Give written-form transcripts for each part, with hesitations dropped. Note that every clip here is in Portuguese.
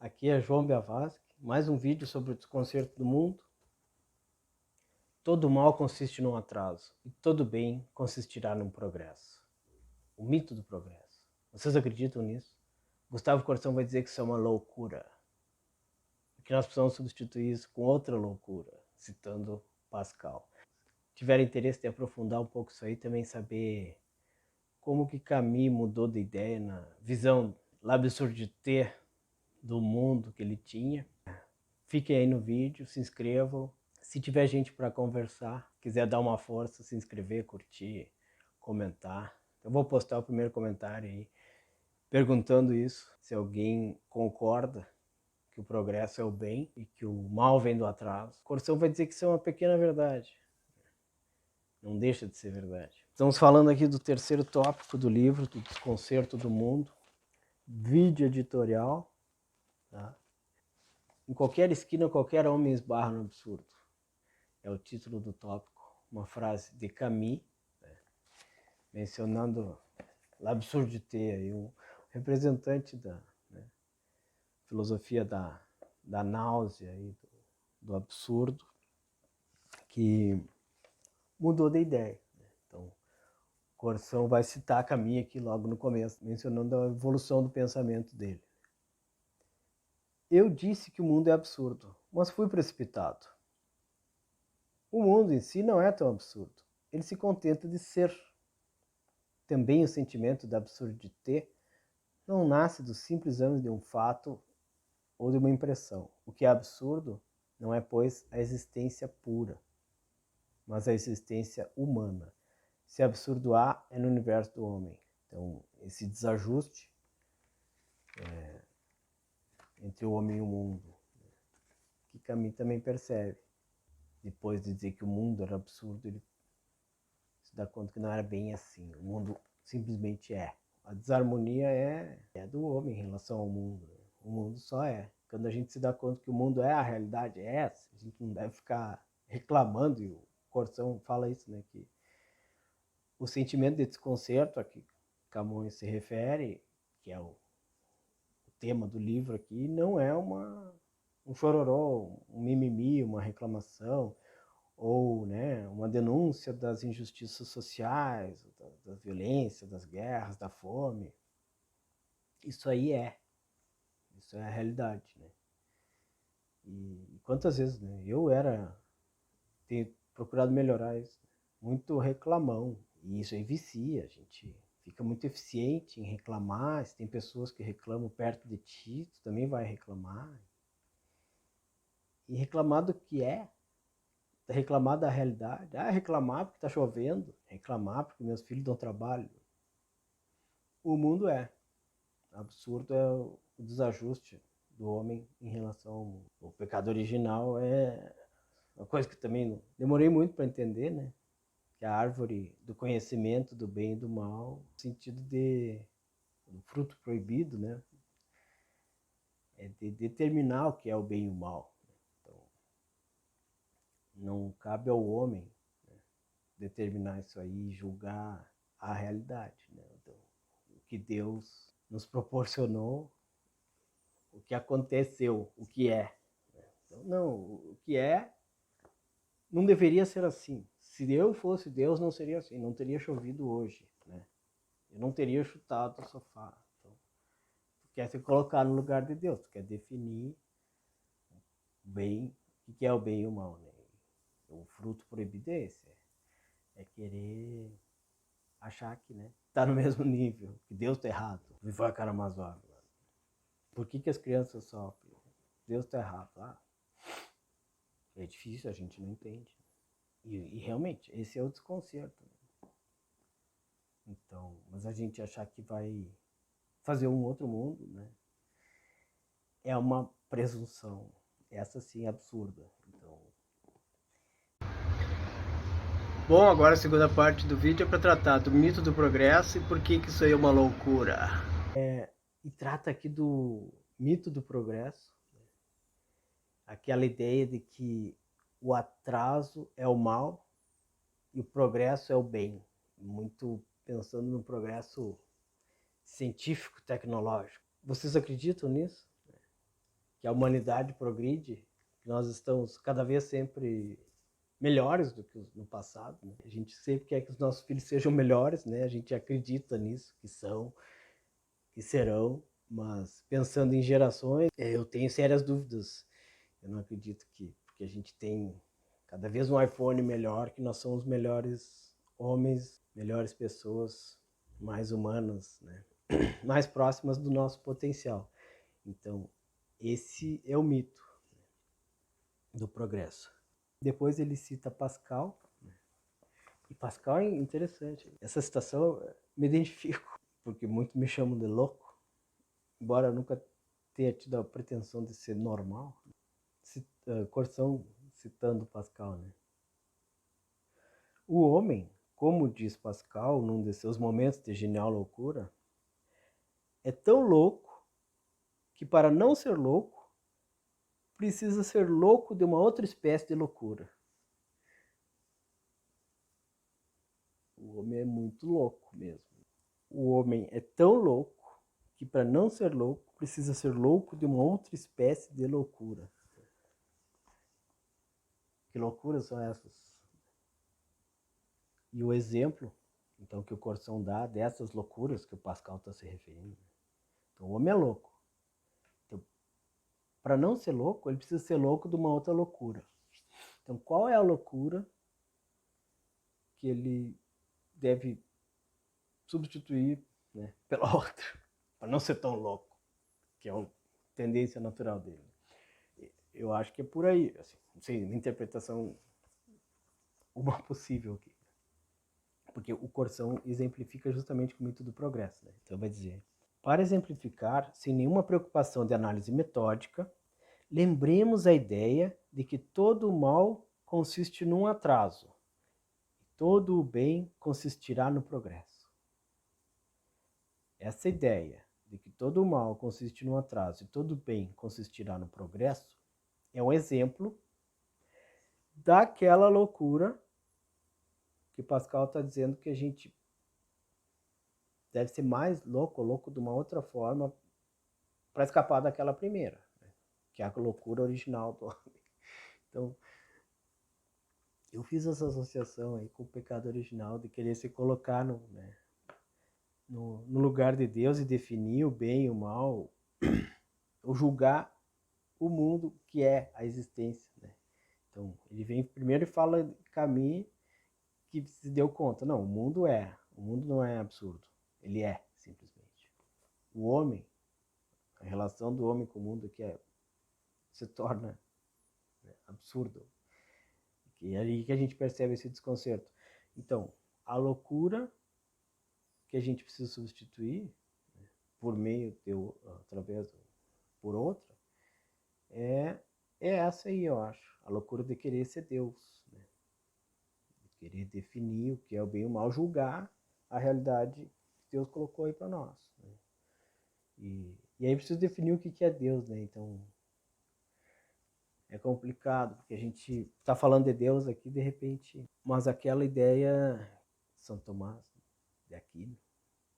Aqui é João Biavasque, mais um vídeo sobre o desconcerto do mundo. Todo mal consiste num atraso e todo bem consistirá num progresso. O mito do progresso. Vocês acreditam nisso? Gustavo Corsão vai dizer que isso é uma loucura. E que nós precisamos substituir isso com outra loucura, citando Pascal. Se tiver interesse de aprofundar um pouco isso aí, também saber como que Camus mudou de ideia na visão l'absurdité do mundo que ele tinha. Fiquem aí no vídeo, se inscrevam. Se tiver gente para conversar, quiser dar uma força, se inscrever, curtir, comentar. Eu vou postar o primeiro comentário aí, perguntando isso, se alguém concorda que o progresso é o bem e que o mal vem do atraso. Corsão vai dizer que isso é uma pequena verdade. Não deixa de ser verdade. Estamos falando aqui do terceiro tópico do livro, do desconcerto do mundo. Vídeo editorial, tá? Em qualquer esquina, qualquer homem esbarra no absurdo. É o título do tópico. Uma frase de Camus, né, mencionando l'absurdité, um representante da, né, filosofia da náusea e do absurdo, que mudou de ideia. Então, Corsão vai citar Camus aqui logo no começo, mencionando a evolução do pensamento dele. Eu disse que o mundo é absurdo, mas fui precipitado. O mundo em si não é tão absurdo. Ele se contenta de ser. Também o sentimento da absurdité não nasce do simples exame de um fato ou de uma impressão. O que é absurdo não é, pois, a existência pura, mas a existência humana. Se absurdo há, é no universo do homem. Então, esse desajuste entre o homem e o mundo, que Camus também percebe. Depois de dizer que o mundo era absurdo, ele se dá conta que não era bem assim. O mundo simplesmente é. A desarmonia é do homem em relação ao mundo. O mundo só é. Quando a gente se dá conta que o mundo é, a realidade é essa, a gente não deve ficar reclamando, e o Corsão fala isso, né, que o sentimento de desconcerto a que Camões se refere, que é o tema do livro aqui, não é um chororô, um mimimi, uma reclamação, ou, né, uma denúncia das injustiças sociais, da violência, das guerras, da fome. Isso aí isso é a realidade, né? E quantas vezes, né, tenho procurado melhorar isso, muito reclamão, e isso aí vicia, a gente fica muito eficiente em reclamar. Se tem pessoas que reclamam perto de ti, tu também vai reclamar. E reclamar do que reclamar da realidade. Reclamar porque tá chovendo, reclamar porque meus filhos dão trabalho. O mundo é. Absurdo é o desajuste do homem em relação ao mundo. O pecado original é uma coisa que também demorei muito para entender, né? Que a árvore do conhecimento do bem e do mal, no sentido de um fruto proibido, né? É de determinar o que é o bem e o mal. Então, não cabe ao homem, né, determinar isso aí e julgar a realidade, né? Então, o que Deus nos proporcionou, o que aconteceu, o que é. Então, não, o que é não deveria ser assim. Se eu fosse Deus, não seria assim. Não teria chovido hoje, né? Eu não teria chutado o sofá. Então, tu quer se colocar no lugar de Deus, tu quer definir o bem, o que é o bem e o mal, né? O fruto proibido é esse. É querer achar que, né, tá no mesmo nível, que Deus tá errado. Viva Karamazov. Por que as crianças sofrem? Deus tá errado. É difícil, a gente não entende. E realmente, esse é o desconcerto. Então, mas a gente achar que vai fazer um outro mundo, né, é uma presunção. Essa sim é absurda. Então, bom, agora a segunda parte do vídeo é para tratar do mito do progresso e por que isso aí é uma loucura. E trata aqui do mito do progresso, né? Aquela ideia de que o atraso é o mal e o progresso é o bem. Muito pensando no progresso científico, tecnológico. Vocês acreditam nisso? que a humanidade progride, que nós estamos cada vez sempre melhores do que no passado, né? A gente sempre quer que os nossos filhos sejam melhores, né? A gente acredita nisso, que são, que serão, mas pensando em gerações, eu tenho sérias dúvidas. Eu não acredito que, porque a gente tem cada vez um iPhone melhor, que nós somos melhores homens, melhores pessoas, mais humanas, né? Mais próximas do nosso potencial. Então, esse é o mito do progresso. Depois ele cita Pascal, e Pascal é interessante. Essa citação me identifico, porque muito me chamam de louco, embora eu nunca tenha tido a pretensão de ser normal. Corção citando Pascal, né? O homem, como diz Pascal, num de seus momentos de genial loucura, é tão louco que para não ser louco, precisa ser louco de uma outra espécie de loucura. O homem é muito louco mesmo. O homem é tão louco que para não ser louco, precisa ser louco de uma outra espécie de loucura. Que loucuras são essas? E o exemplo, então, que o Corção dá dessas loucuras que o Pascal está se referindo. Então, o homem é louco. Então, para não ser louco, ele precisa ser louco de uma outra loucura. Então, qual é a loucura que ele deve substituir, né, pela outra, para não ser tão louco, que é a tendência natural dele? Eu acho que é por aí, assim, não sei, uma interpretação uma possível aqui. Porque o Corção exemplifica justamente com o mito do progresso, né? Então vai dizer: para exemplificar, sem nenhuma preocupação de análise metódica, lembremos a ideia de que todo o mal consiste num atraso, e todo o bem consistirá no progresso. Essa ideia de que todo o mal consiste num atraso e todo o bem consistirá no progresso é um exemplo daquela loucura que Pascal está dizendo que a gente deve ser mais louco, ou louco de uma outra forma, para escapar daquela primeira, né? Que é a loucura original do homem. Então, eu fiz essa associação aí com o pecado original de querer se colocar né, no lugar de Deus e definir o bem e o mal, ou julgar o mundo que é a existência, né? Então, ele vem primeiro e fala de Camus, que se deu conta, não, o mundo não é absurdo, ele é, simplesmente. O homem, a relação do homem com o mundo que se torna, né, absurdo. E é aí que a gente percebe esse desconcerto. Então, a loucura que a gente precisa substituir, né, por meio através por outra, é essa aí, eu acho. A loucura de querer ser Deus, né? De querer definir o que é o bem e o mal, julgar a realidade que Deus colocou aí para nós, né? E aí precisa definir o que é Deus, né? Então, é complicado, porque a gente está falando de Deus aqui, de repente, mas aquela ideia de São Tomás de Aquino,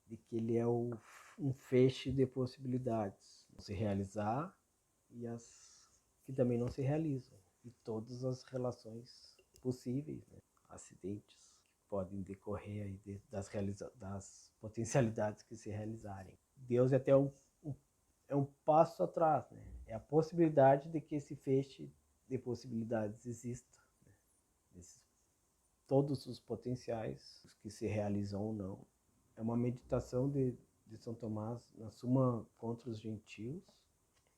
de que ele é um feixe de possibilidades, se realizar e as que também não se realizam, e todas as relações possíveis, né? Acidentes que podem decorrer aí das potencialidades que se realizarem. Deus é até é um passo atrás, né? É a possibilidade de que esse feixe de possibilidades exista, né? Todos os potenciais, os que se realizam ou não. É uma meditação de São Tomás na Suma contra os Gentios,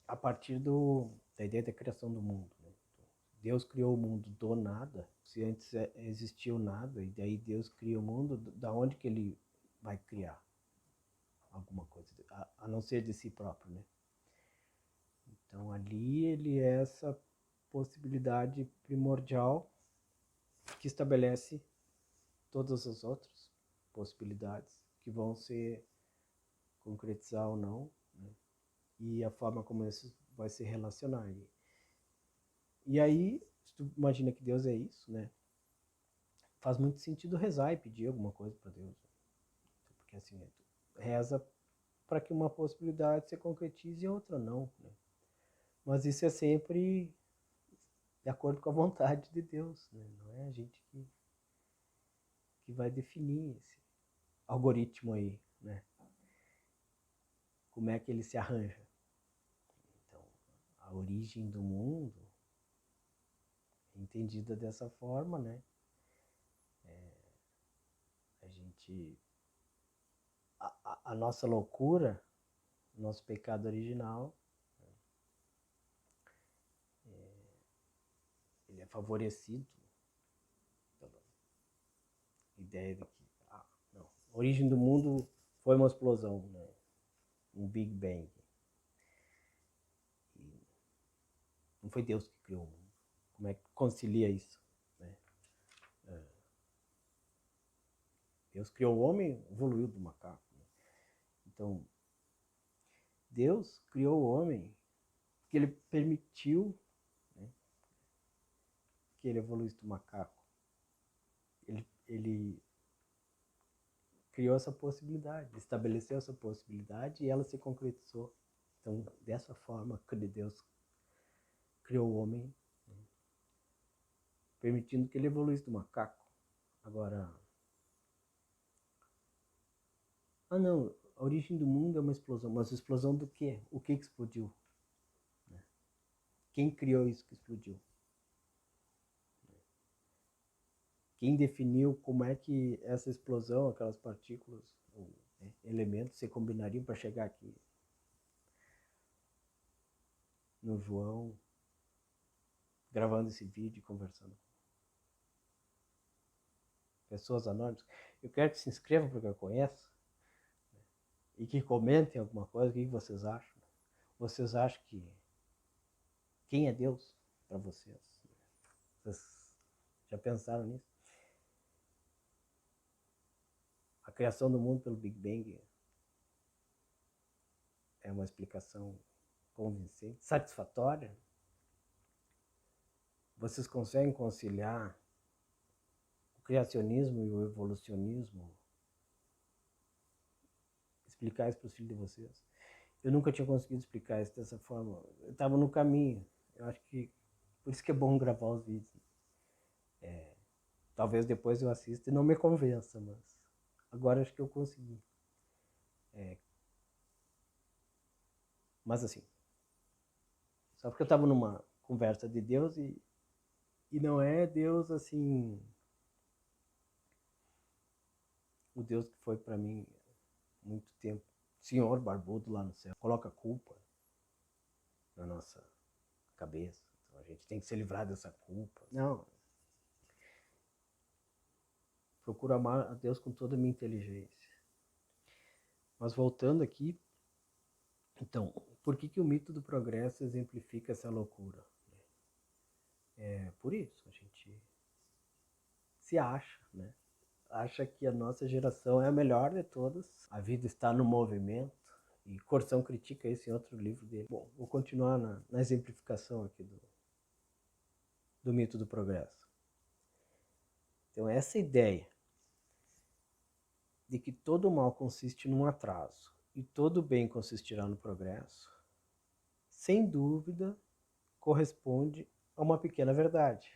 a partir da ideia da criação do mundo, né? Deus criou o mundo do nada, se antes existia o nada, e daí Deus cria o mundo, da onde que ele vai criar alguma coisa, a não ser de si próprio, né? Então ali ele é essa possibilidade primordial que estabelece todas as outras possibilidades que vão se concretizar ou não, né? E a forma como isso vai se relacionar. E aí, se tu imagina que Deus é isso, né? Faz muito sentido rezar e pedir alguma coisa para Deus. Porque assim, reza para que uma possibilidade se concretize e outra não, né? Mas isso é sempre de acordo com a vontade de Deus, né? Não é a gente que vai definir esse algoritmo aí, né? Como é que ele se arranja. Então, a origem do mundo é entendida dessa forma, né? A gente... A nossa loucura, o nosso pecado original, ele é favorecido pela ideia de que não, a origem do mundo foi uma explosão, né? Um Big Bang. E não foi Deus que criou o mundo. Como é que concilia isso, né? Deus criou o homem, evoluiu do macaco, né? Então, Deus criou o homem porque ele permitiu, né, que ele evoluísse do macaco. Ele criou essa possibilidade, estabeleceu essa possibilidade e ela se concretizou. Então, dessa forma, Deus criou o homem, né, permitindo que ele evoluísse do macaco. Agora, não, a origem do mundo é uma explosão, mas explosão do quê? O que explodiu? Quem criou isso que explodiu? Quem definiu como é que essa explosão, aquelas partículas, ou, né, elementos se combinariam para chegar aqui no João, gravando esse vídeo e conversando com pessoas anônimas? Eu quero que se inscrevam porque eu conheço, né, e que comentem alguma coisa. O que vocês acham? Vocês acham que quem é Deus para vocês? Vocês já pensaram nisso? A criação do mundo pelo Big Bang é uma explicação convincente, satisfatória? Vocês conseguem conciliar o criacionismo e o evolucionismo? Explicar isso para os filhos de vocês? Eu nunca tinha conseguido explicar isso dessa forma. Eu estava no caminho. Eu acho que por isso que é bom gravar os vídeos. Talvez depois eu assista e não me convença, mas agora acho que eu consegui. Mas assim, só porque eu estava numa conversa de Deus e não é Deus assim, o Deus que foi para mim muito tempo, senhor barbudo lá no céu, coloca culpa na nossa cabeça. Então a gente tem que se livrar dessa culpa. Não. Procuro amar a Deus com toda a minha inteligência. Mas voltando aqui, então, por que o mito do progresso exemplifica essa loucura? É por isso, a gente se acha, né? Acha que a nossa geração é a melhor de todas, a vida está no movimento, e Corção critica isso em outro livro dele. Bom, vou continuar na exemplificação aqui do mito do progresso. Então, essa ideia de que todo mal consiste num atraso e todo bem consistirá no progresso, sem dúvida, corresponde a uma pequena verdade.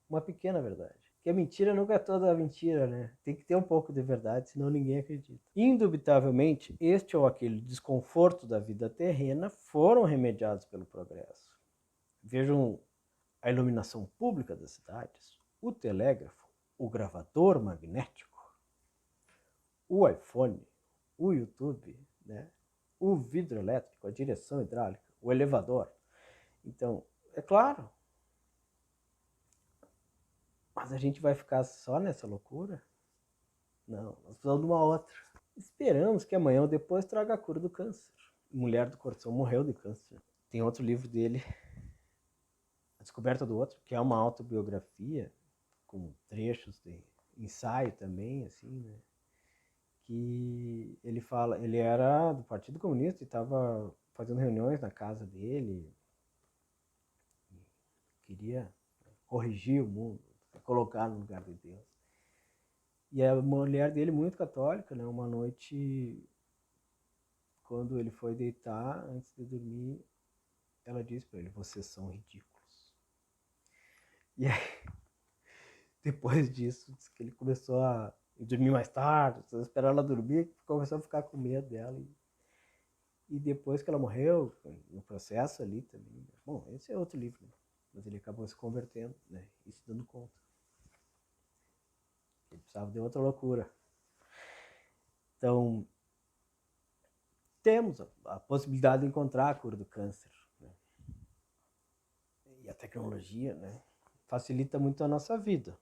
Uma pequena verdade. Porque a mentira nunca é toda mentira, né? Tem que ter um pouco de verdade, senão ninguém acredita. Indubitavelmente, este ou aquele desconforto da vida terrena foram remediados pelo progresso. Vejam a iluminação pública das cidades, o telégrafo, o gravador magnético, o iPhone, o YouTube, né? O vidro elétrico, a direção hidráulica, o elevador. Então, é claro. Mas a gente vai ficar só nessa loucura? Não, nós precisamos de uma outra. Esperamos que amanhã ou depois traga a cura do câncer. Mulher do Coração morreu de câncer. Tem outro livro dele, A Descoberta do Outro, que é uma autobiografia com trechos de ensaio também, assim, né? Que ele fala, ele era do Partido Comunista e estava fazendo reuniões na casa dele, queria corrigir o mundo, colocar no lugar de Deus. E a mulher dele, muito católica, né? Uma noite, quando ele foi deitar, antes de dormir, ela disse para ele, vocês são ridículos. E aí, depois disso, disse que ele começou a dormir mais tarde, esperar ela dormir, começou a ficar com medo dela. E depois que ela morreu, no processo ali também, bom, esse é outro livro, né? Mas ele acabou se convertendo, né? E se dando conta. Ele precisava de outra loucura. Então, temos a possibilidade de encontrar a cura do câncer, né? E a tecnologia, né, facilita muito a nossa vida.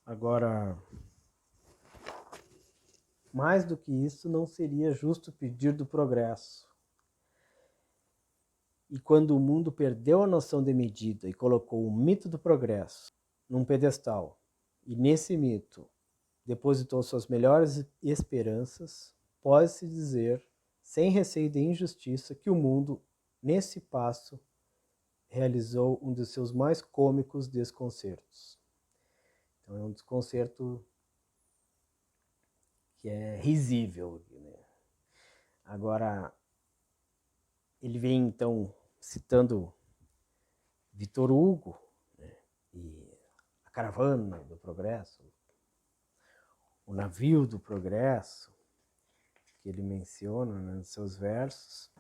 Agora, mais do que isso, não seria justo pedir do progresso. E quando o mundo perdeu a noção de medida e colocou o mito do progresso num pedestal, e nesse mito depositou suas melhores esperanças, pode-se dizer, sem receio de injustiça, que o mundo, nesse passo, realizou um dos seus mais cômicos desconcertos. Então é um desconcerto que é risível, né? Agora, ele vem então citando Vitor Hugo, né? E a caravana do progresso, o navio do progresso, que ele menciona, né, nos seus versos.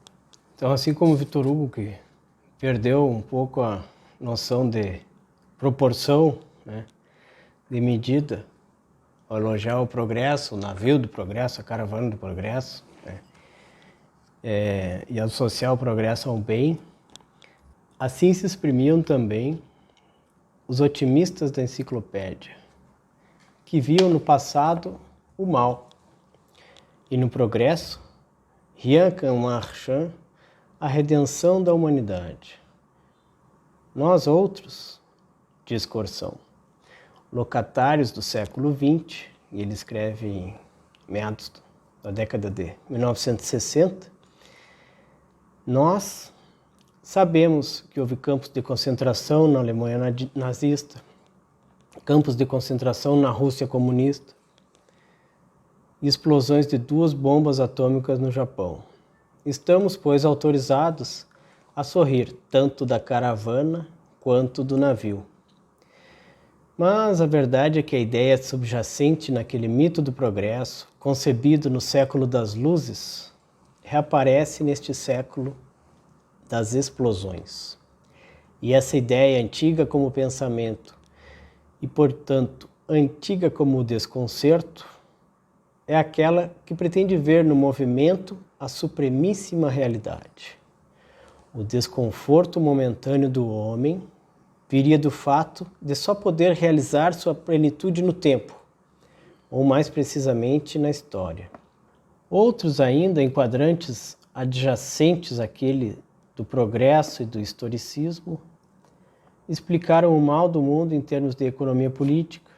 Então, assim como Vitor Hugo, que perdeu um pouco a noção de proporção, né, de medida, ao elogiar o progresso, o navio do progresso, a caravana do progresso, né, e associar o progresso ao bem, assim se exprimiam também os otimistas da enciclopédia, que viam no passado o mal e no progresso, rien qu'en marchant, a redenção da humanidade. Nós outros, diz Corsão, locatários do século XX, e ele escreve em meados da década de 1960, nós sabemos que houve campos de concentração na Alemanha nazista, campos de concentração na Rússia comunista e explosões de 2 bombas atômicas no Japão. Estamos, pois, autorizados a sorrir tanto da caravana quanto do navio. Mas a verdade é que a ideia subjacente naquele mito do progresso, concebido no século das luzes, reaparece neste século das explosões. E essa ideia antiga como pensamento e, portanto, antiga como desconcerto, é aquela que pretende ver no movimento a supremíssima realidade. O desconforto momentâneo do homem viria do fato de só poder realizar sua plenitude no tempo, ou mais precisamente na história. Outros ainda, em quadrantes adjacentes àquele do progresso e do historicismo, explicaram o mal do mundo em termos de economia política,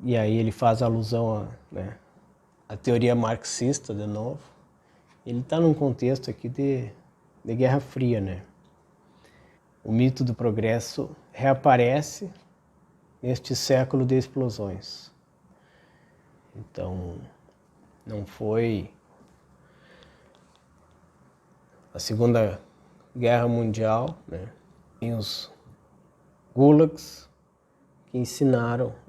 e aí ele faz alusão à teoria marxista de novo. Ele está num contexto aqui de Guerra Fria, né? O mito do progresso reaparece neste século de explosões. Então, não foi a Segunda Guerra Mundial, né? Tem os gulags que ensinaram.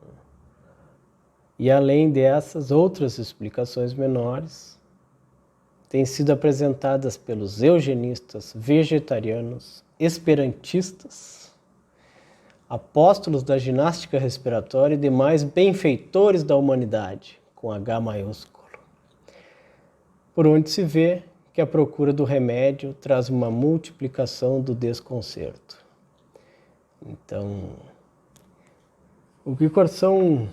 E além dessas, outras explicações menores têm sido apresentadas pelos eugenistas, vegetarianos, esperantistas, apóstolos da ginástica respiratória e demais benfeitores da humanidade, com H maiúsculo. Por onde se vê que a procura do remédio traz uma multiplicação do desconcerto. Então, o que Corsão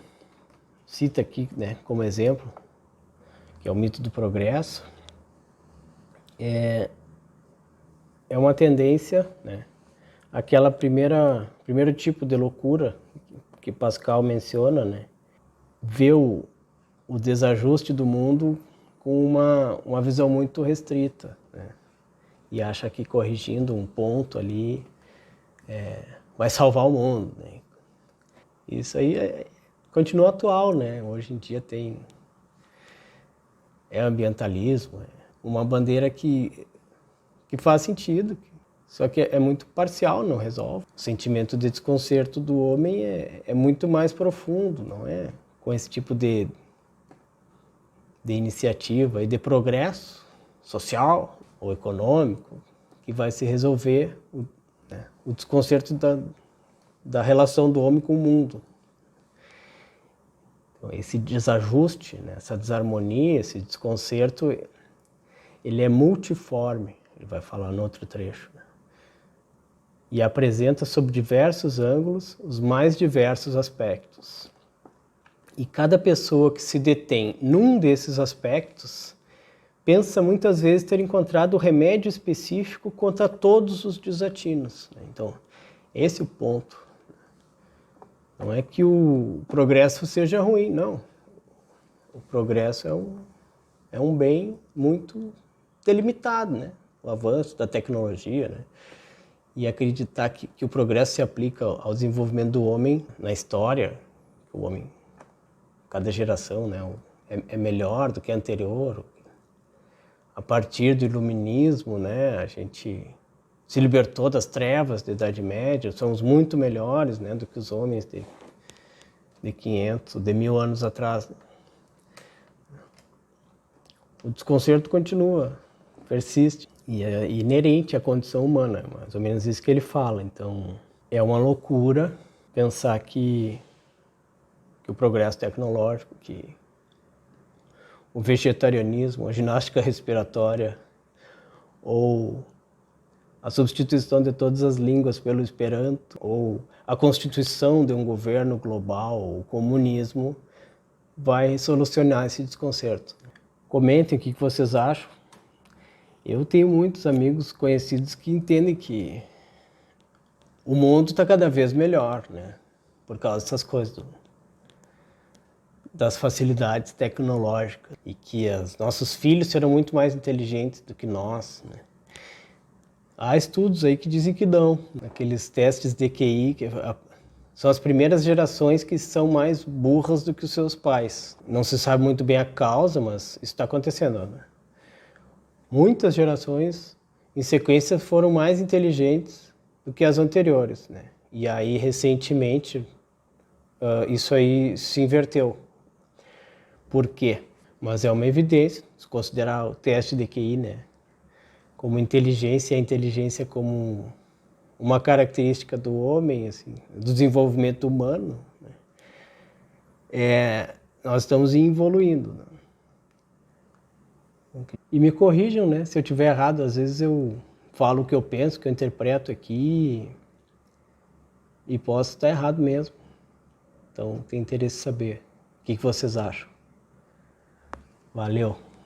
cita aqui, né, como exemplo, que é o mito do progresso, é uma tendência, né, aquela primeiro tipo de loucura que Pascal menciona, né, ver o desajuste do mundo com uma visão muito restrita, né, e acha que corrigindo um ponto ali vai salvar o mundo, né. Isso aí continua atual, né? Hoje em dia é ambientalismo, uma bandeira que que faz sentido, só que é muito parcial, não resolve. O sentimento de desconcerto do homem é muito mais profundo, não é? Com esse tipo de iniciativa e de progresso social ou econômico que vai se resolver o desconcerto da relação do homem com o mundo. Então, esse desajuste, né, essa desarmonia, esse desconcerto, ele é multiforme, ele vai falar no outro trecho, né? E apresenta sob diversos ângulos os mais diversos aspectos. E cada pessoa que se detém num desses aspectos pensa muitas vezes ter encontrado o remédio específico contra todos os desatinos. Então, esse é o ponto. Não é que o progresso seja ruim, não. O progresso é um bem muito delimitado, né? O avanço da tecnologia, né? E acreditar que o progresso se aplica ao desenvolvimento do homem na história, o homem, cada geração, né, é melhor do que a anterior. A partir do iluminismo, né, a gente se libertou das trevas da Idade Média, somos muito melhores, né, do que os homens de 500, de 1000 anos atrás. O desconcerto continua, persiste, e é inerente à condição humana, é mais ou menos isso que ele fala. Então, é uma loucura pensar que o progresso tecnológico, que o vegetarianismo, a ginástica respiratória ou a substituição de todas as línguas pelo Esperanto ou a constituição de um governo global, o comunismo, vai solucionar esse desconcerto. Comentem o que vocês acham. Eu tenho muitos amigos conhecidos que entendem que o mundo está cada vez melhor, né? Por causa dessas coisas, das facilidades tecnológicas, e que os nossos filhos serão muito mais inteligentes do que nós, né? Há estudos aí que dizem que não. Aqueles testes de QI, que são as primeiras gerações que são mais burras do que os seus pais. Não se sabe muito bem a causa, mas isso está acontecendo, né? Muitas gerações em sequência foram mais inteligentes do que as anteriores, né? E aí, recentemente, isso aí se inverteu. Por quê? Mas é uma evidência, se considerar o teste de QI, né, como inteligência, e a inteligência como uma característica do homem, assim, do desenvolvimento humano, né? Nós estamos evoluindo, né? E me corrijam, né, se eu estiver errado. Às vezes eu falo o que eu penso, o que eu interpreto aqui, e posso estar errado mesmo. Então, tem interesse em saber o que vocês acham. Valeu!